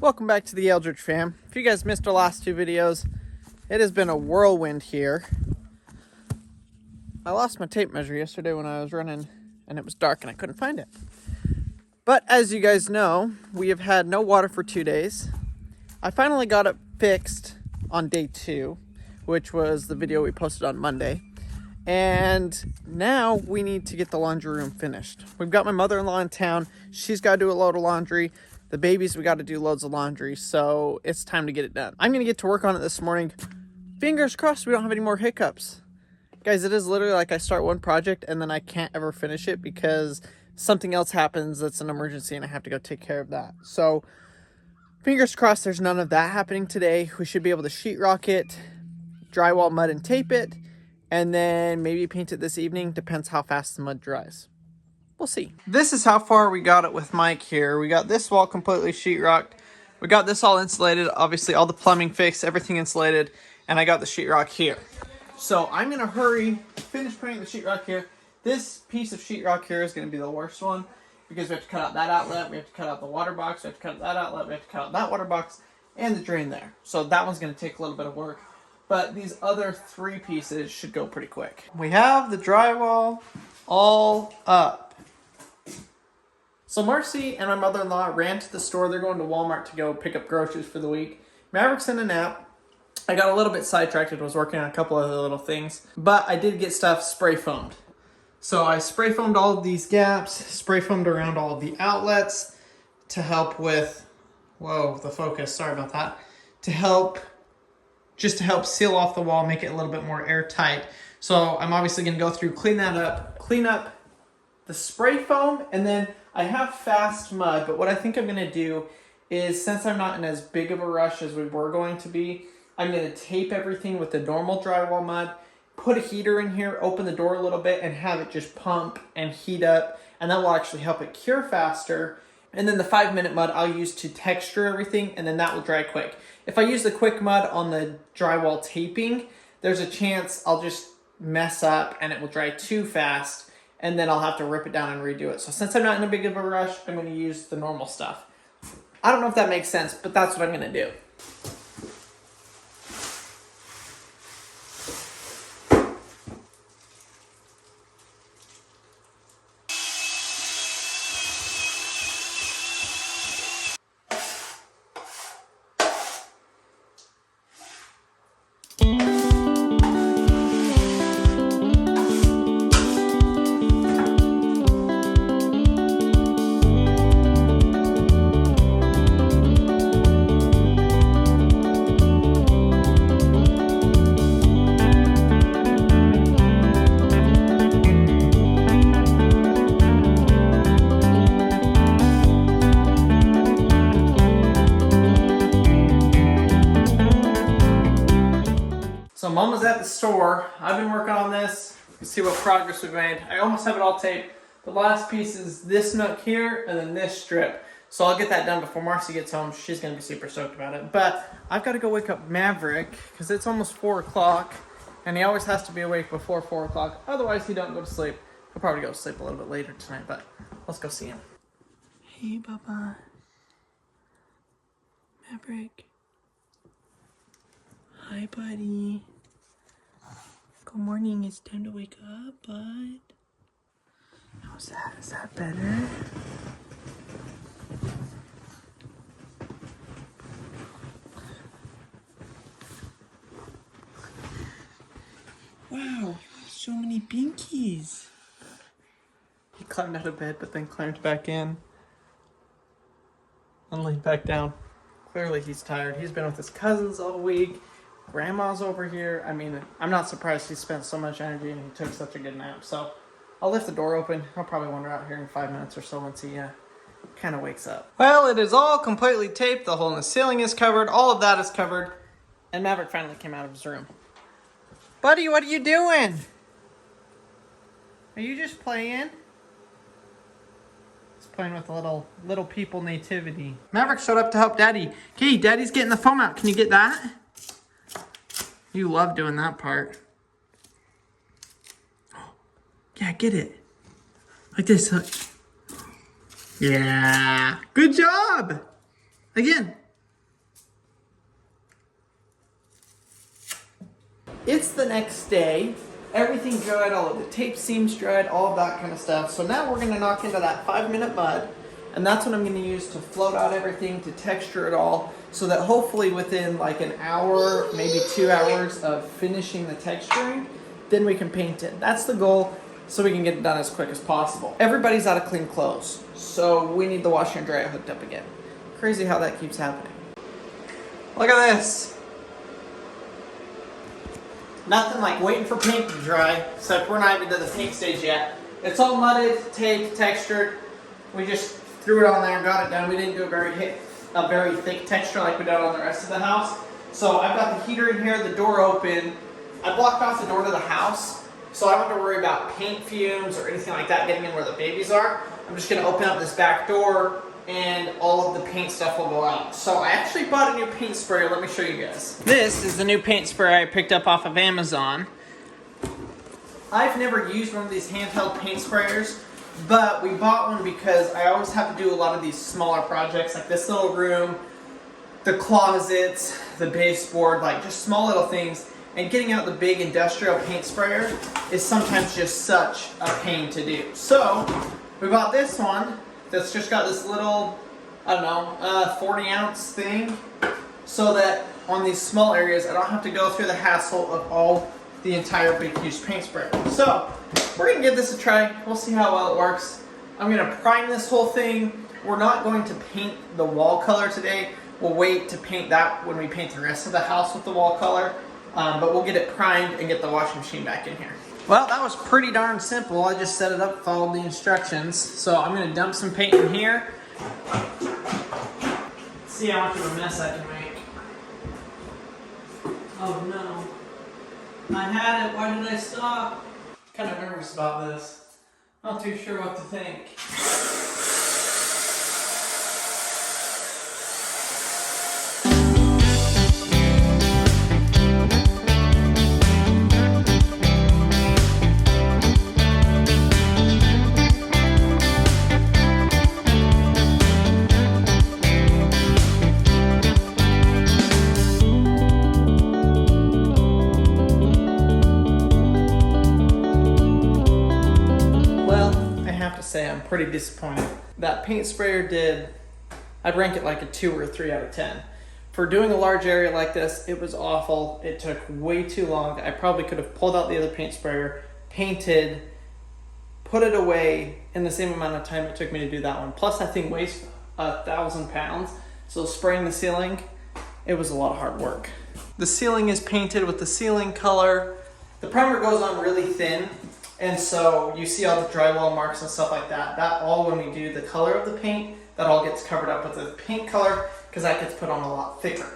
Welcome back to the Eldredge fam. If you guys missed our last two videos, it has been a whirlwind here. I lost my tape measure yesterday when I was running and it was dark and I couldn't find it. But as you guys know, we have had no water for 2 days. I finally got it fixed on day 2, which was the video we posted on Monday. And now we need to get the laundry room finished. We've got my mother-in-law in town. She's got to do a load of laundry. The babies, we got to do loads of laundry, so it's time to get it done. I'm going to get to work on it this morning. Fingers crossed we don't have any more hiccups. Guys, it is literally like I start one project and then I can't ever finish it because something else happens that's an emergency and I have to go take care of that. So, fingers crossed there's none of that happening today. We should be able to sheetrock it, drywall, mud, and tape it, and then maybe paint it this evening. Depends how fast the mud dries. We'll see. This is how far we got it with Mike here. We got this wall completely sheetrocked. We got this all insulated. Obviously, all the plumbing fixed, everything insulated. And I got the sheetrock here. So I'm going to hurry, finish putting the sheetrock here. This piece of sheetrock here is going to be the worst one because we have to cut out that outlet. We have to cut out the water box. We have to cut out that outlet. We have to cut out that water box and the drain there. So that one's going to take a little bit of work. But these other 3 pieces should go pretty quick. We have the drywall all up. So Marcy and my mother-in-law ran to the store. They're going to Walmart to go pick up groceries for the week. Maverick's in a nap. I got a little bit sidetracked and was working on a couple other little things. But I did get stuff spray foamed. So I spray foamed all of these gaps, spray foamed around all of the outlets to help with, the focus, sorry about that. To help seal off the wall, make it a little bit more airtight. So I'm obviously going to go through, clean up the spray foam, and then I have fast mud, but what I think I'm going to do is, since I'm not in as big of a rush as we were going to be, I'm going to tape everything with the normal drywall mud, put a heater in here, open the door a little bit, and have it just pump and heat up, and that will actually help it cure faster. And then the 5-minute mud I'll use to texture everything, and then that will dry quick. If I use the quick mud on the drywall taping, there's a chance I'll just mess up and it will dry too fast, and then I'll have to rip it down and redo it. So since I'm not in a big of a rush, I'm going to use the normal stuff. I don't know if that makes sense, but that's what I'm going to do. So Mom was at the store. I've been working on this. You can see what progress we've made. I almost have it all taped. The last piece is this nook here and then this strip. So I'll get that done before Marcy gets home. She's going to be super stoked about it. But I've got to go wake up Maverick because it's almost 4 o'clock. And he always has to be awake before 4 o'clock. Otherwise, he don't go to sleep. He'll probably go to sleep a little bit later tonight. But let's go see him. Hey, Bubba. Maverick. Hi, buddy. Good morning. It's time to wake up, bud. How's that? Is that better? Wow, so many binkies. He climbed out of bed, but then climbed back in and laid back down. Clearly he's tired. He's been with his cousins all week. Grandma's over here. I mean, I'm not surprised he spent so much energy and he took such a good nap. So I'll lift the door open. He'll probably wander out here in 5 minutes or so once he kind of wakes up. Well, it is all completely taped. The hole in the ceiling is covered. All of that is covered. And Maverick finally came out of his room. Buddy, what are you doing? Are you just playing? He's playing with a little people nativity. Maverick showed up to help Daddy. Okay, Daddy's getting the foam out. Can you get that? You love doing that part. Yeah, get it. Like this. Yeah. Good job. Again. It's the next day. Everything dried, all of the tape seams dried, all of that kind of stuff. So now we're going to knock into that 5-minute mud, and that's what I'm going to use to float out everything, to texture it all, so that hopefully within like an hour, maybe 2 hours of finishing the texturing, then we can paint it. That's the goal, so we can get it done as quick as possible. Everybody's out of clean clothes, so we need the washer and dryer hooked up again. Crazy how that keeps happening. Look at this. Nothing like waiting for paint to dry, except we're not even to the paint stage yet. It's all mudded, taped, textured. We just threw it on there and got it done. We didn't do a very thick texture like we did on the rest of the house. So I've got the heater in here, the door open. I blocked off the door to the house, so I don't have to worry about paint fumes or anything like that getting in where the babies are. I'm just gonna open up this back door and all of the paint stuff will go out. So I actually bought a new paint sprayer. Let me show you guys. This is the new paint sprayer I picked up off of Amazon. I've never used one of these handheld paint sprayers, but we bought one because I always have to do a lot of these smaller projects, like this little room, the closets, the baseboard, like just small little things. And getting out the big industrial paint sprayer is sometimes just such a pain to do. So we bought this one that's just got this little, I don't know, 40 ounce thing, so that on these small areas I don't have to go through the hassle of all the entire big huge paint sprayer. So we're gonna give this a try. We'll see how well it works. I'm gonna prime this whole thing. We're not going to paint the wall color today. We'll wait to paint that when we paint the rest of the house with the wall color. But we'll get it primed and get the washing machine back in here. Well, that was pretty darn simple. I just set it up, followed the instructions. So I'm gonna dump some paint in here. See how much of a mess I can make. Oh no. I had it, why did I stop? Kind of nervous about this. Not too sure what to think. Say I'm pretty disappointed. That paint sprayer I'd rank it like a 2 or a 3 out of 10. For doing a large area like this, it was awful. It took way too long. I probably could have pulled out the other paint sprayer, painted, put it away in the same amount of time it took me to do that one. Plus that thing weighs 1,000 pounds. So spraying the ceiling, it was a lot of hard work. The ceiling is painted with the ceiling color. The primer goes on really thin. And so you see all the drywall marks and stuff like that. That all, when we do the color of the paint, that all gets covered up with the paint color because that gets put on a lot thicker.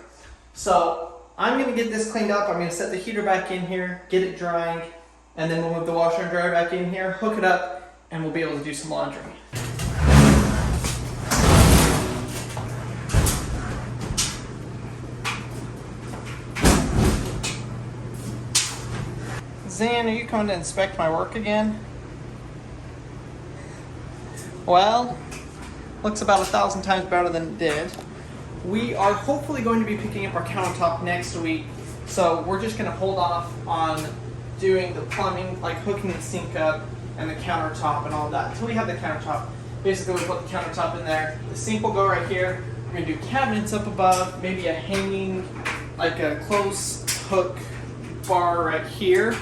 So I'm gonna get this cleaned up. I'm gonna set the heater back in here, get it drying, and then we'll move the washer and dryer back in here, hook it up, and we'll be able to do some laundry. Zan, are you coming to inspect my work again? Well, looks about 1,000 times better than it did. We are hopefully going to be picking up our countertop next week, so we're just going to hold off on doing the plumbing, like hooking the sink up and the countertop and all that until we have the countertop. Basically, we put the countertop in there. The sink will go right here. We're going to do cabinets up above, maybe a hanging, like a close hook bar right here.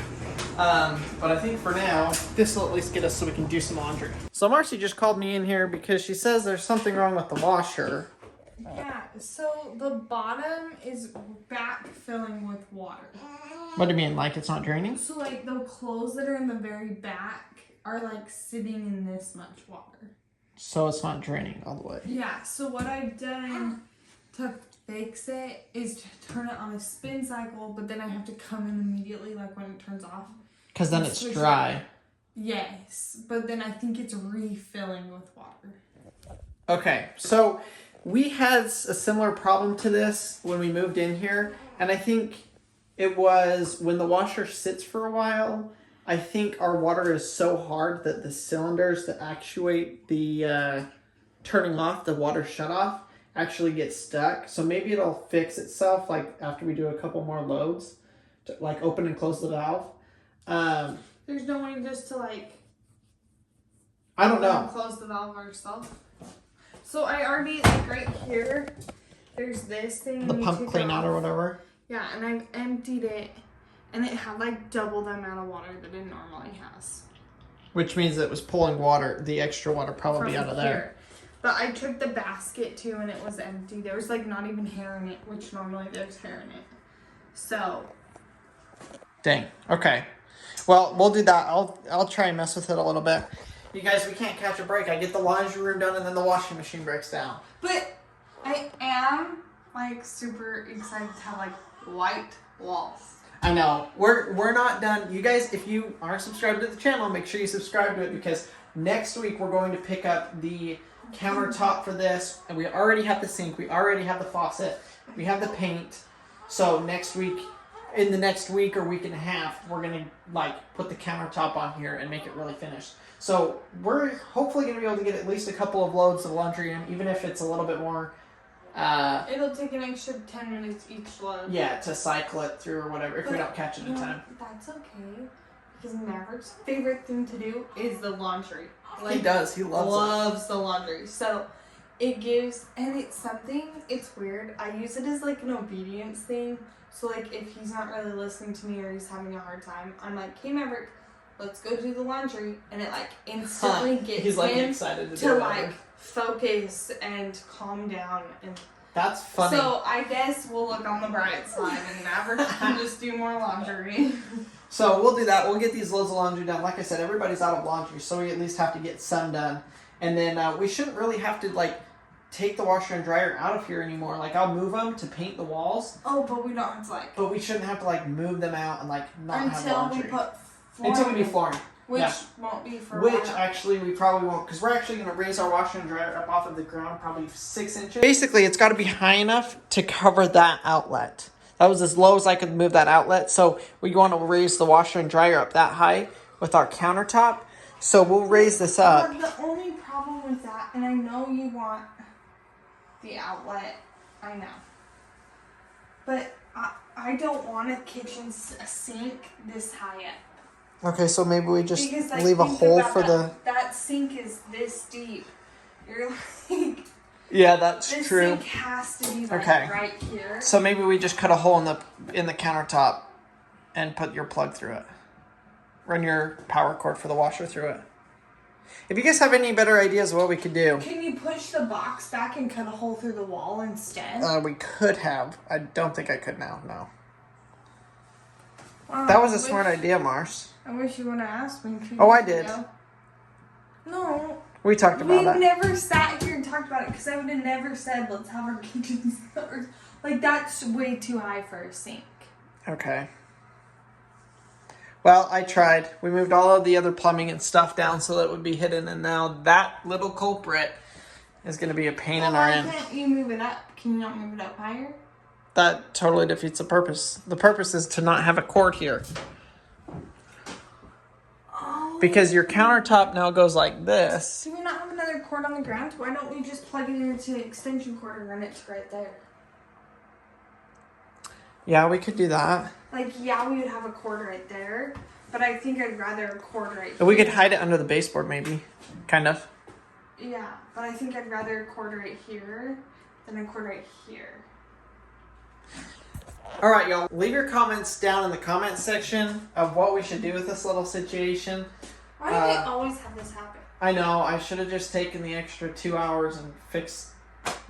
But I think for now, this will at least get us so we can do some laundry. So Marcy just called me in here because she says there's something wrong with the washer. Yeah, so the bottom is back filling with water. What do you mean, like it's not draining? So like the clothes that are in the very back are like sitting in this much water. So it's not draining all the way. Yeah, so what I've done to fix it is to turn it on a spin cycle, but then I have to come in immediately like when it turns off. Because then it's dry. Yes, but then I think it's refilling with water. Okay, so we had a similar problem to this when we moved in here, and I think it was when the washer sits for a while, I think our water is so hard that the cylinders that actuate the turning off, the water shutoff, actually get stuck. So maybe it'll fix itself like after we do a couple more loads. to like open and close the valve. There's no way just to like. I don't know. Close the valve yourself. So I already like right here. There's this thing. The pump clean out or whatever. Yeah, and I've emptied it, and it had like double the amount of water that it normally has. Which means it was pulling water, the extra water probably From out of there. But I took the basket too, and it was empty. There was like not even hair in it, which normally there's hair in it. So. Dang. Okay. Well, we'll do that. I'll try and mess with it a little bit. You guys, we can't catch a break. I get the laundry room done, and then the washing machine breaks down. But I am like super excited to have like white walls. I know. We're not done. You guys, if you aren't subscribed to the channel, make sure you subscribe to it, because next week we're going to pick up the countertop for this, and we already have the sink, we already have the faucet, we have the paint. So next week, in the next week or week and a half, we're gonna like put the countertop on here and make it really finished. So we're hopefully gonna be able to get at least a couple of loads of laundry in, even if it's a little bit more. It'll take an extra 10 minutes each load. Yeah, to cycle it through or whatever if we don't catch it in time. That's okay, because Maverick's favorite thing to do is the laundry. Like, he does. He loves the laundry. So it gives, and it's something. It's weird. I use it as like an obedience thing. So like if he's not really listening to me or he's having a hard time, I'm like, hey Maverick, let's go do the laundry, and it like instantly gets he's like him excited to like focus and calm down. And that's funny. so I guess we'll look on the bright side and Maverick can just do more laundry. So we'll do that. We'll get these loads of laundry done. Like I said, everybody's out of laundry, so we at least have to get some done. And then we shouldn't really have to like take the washer and dryer out of here anymore. Like I'll move them to paint the walls. Oh, but we don't have to like. But we shouldn't have to like move them out and like not have laundry. Until we put flooring. Until we do flooring. Which won't be for a Which while. actually we probably won't, because we're actually going to raise our washer and dryer up off of the ground probably 6 inches. Basically, it's got to be high enough to cover that outlet. That was as low as I could move that outlet. So we want to raise the washer and dryer up that high with our countertop. So we'll raise this up. The only problem with that, and I know you want the outlet, I know. But I don't want a kitchen sink this high up. Okay, so maybe we just because, like, leave a hole for that sink is this deep. You're like... Yeah, that's this true. Sink has to be like right here. So maybe we just cut a hole in the countertop and put your plug through it. Run your power cord for the washer through it. If you guys have any better ideas of what we could do. Can you push the box back and cut a hole through the wall instead? We could have. I don't think I could now, no. That was a smart idea, Mars. I wish you would have asked me. Oh, I did. No. We talked about that. We never sat here and talked about it, because I would have never said, let's have our kitchen. Like, that's way too high for a sink. Okay. Well, I tried. We moved all of the other plumbing and stuff down so that it would be hidden, and now that little culprit is going to be a pain in our end. Why can't you move it up? Can you not move it up higher? That totally defeats the purpose. The purpose is to not have a cord here. Oh. Because your countertop now goes like this. Do we not have another cord on the ground? Why don't we just plug it into the extension cord and run it to right there? Yeah, we could do that. Like, yeah, we would have a cord right there, but I think I'd rather a cord right here. We could hide it under the baseboard, maybe. Kind of. Yeah, but I think I'd rather a cord right here than a cord right here. All right, y'all. Leave your comments down in the comment section of what we should do with this little situation. Why do they always have this happen? I know. I should have just taken the extra 2 hours and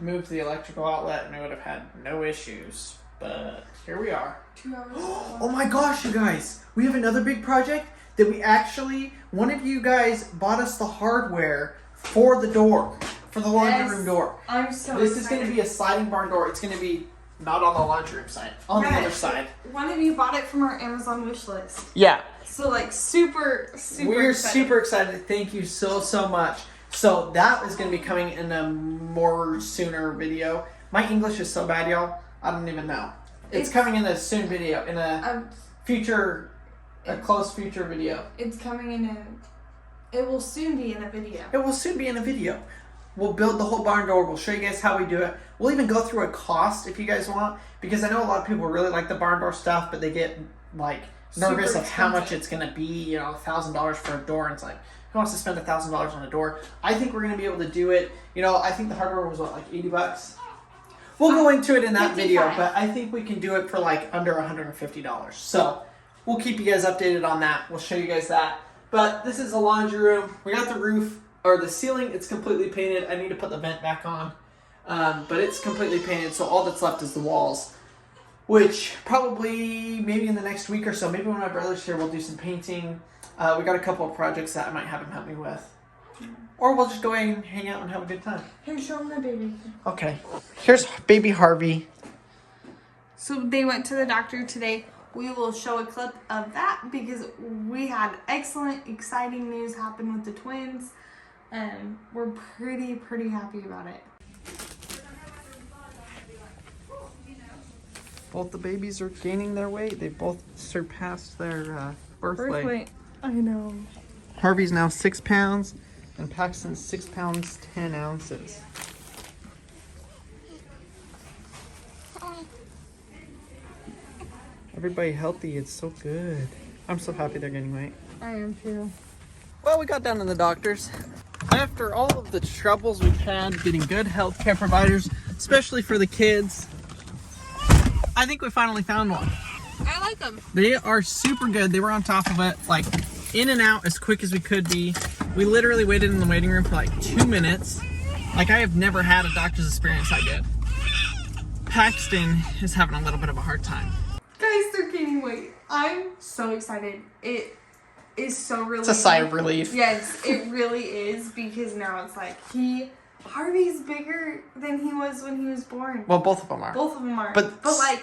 moved the electrical outlet, and we would have had no issues. But here we are. 2 hours. Oh my gosh, you guys. We have another big project that we actually, one of you guys bought us the hardware for the door, for the laundry room door. I'm so This excited. is going to be a sliding barn door. It's going to be not on the laundry room side, on the other side. One of you bought it from our Amazon wish list. Yeah. So like super We're excited. super excited. Thank you so much. So that is going to be coming in a more sooner video. My English is so bad, y'all. I don't even know. It's coming in a soon video, in a future, a close future video. It's coming in it will soon be in a video. It will soon be in a video. We'll build the whole barn door. We'll show you guys how we do it. We'll even go through a cost if you guys want, because I know a lot of people really like the barn door stuff, but they get like nervous of how much it's going to be, you know, $1,000 for a door. And it's like, who wants to spend $1,000 on a door? I think we're going to be able to do it. You know, I think the hardware was what, like $80? We'll go into it in that 55. video, but I think we can do it for like under $150. So we'll keep you guys updated on that. We'll show you guys that. But this is a laundry room. We got the roof, or the ceiling, it's completely painted. I need to put the vent back on. But it's completely painted, so all that's left is the walls. Which probably, maybe in the next week or so, maybe when my brother's here, we'll do some painting. We got a couple of projects that I might have him help me with. Or we'll just go away and hang out and have a good time. Here, show him the baby. Okay. Here's baby Harvey. So they went to the doctor today. We will show a clip of that because we had excellent, exciting news happen with the twins. And we're pretty happy about it. Both the babies are gaining their weight. They both surpassed their birth weight. I know. Harvey's now 6 pounds, and Paxton's 6 pounds 10 ounces. Everybody healthy. It's so good. I'm so happy they're getting weight. I am too. Well, we got down to the doctor's. After all of the troubles we've had getting good health care providers, especially for the kids, I think we finally found one. I like them. They are super good. They were on top of it, like in and out as quick as we could be. We literally waited in the waiting room for like 2 minutes. Like, I have never had a doctor's experience like it. Paxton is having a little bit of a hard time. Guys, they're gaining weight. I'm so excited. It is so relieving. It's a sigh of relief. Yes, it really is, because now it's like Harvey's bigger than he was when he was born. Well, both of them are. Both of them are. But like,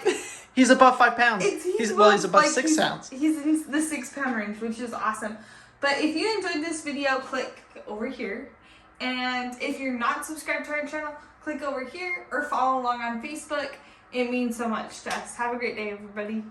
he's above 5 pounds. He's above like, 6 pounds. He's in the 6 pound range, which is awesome. But if you enjoyed this video, click over here. And if you're not subscribed to our channel, click over here or follow along on Facebook. It means so much to us. Have a great day, everybody.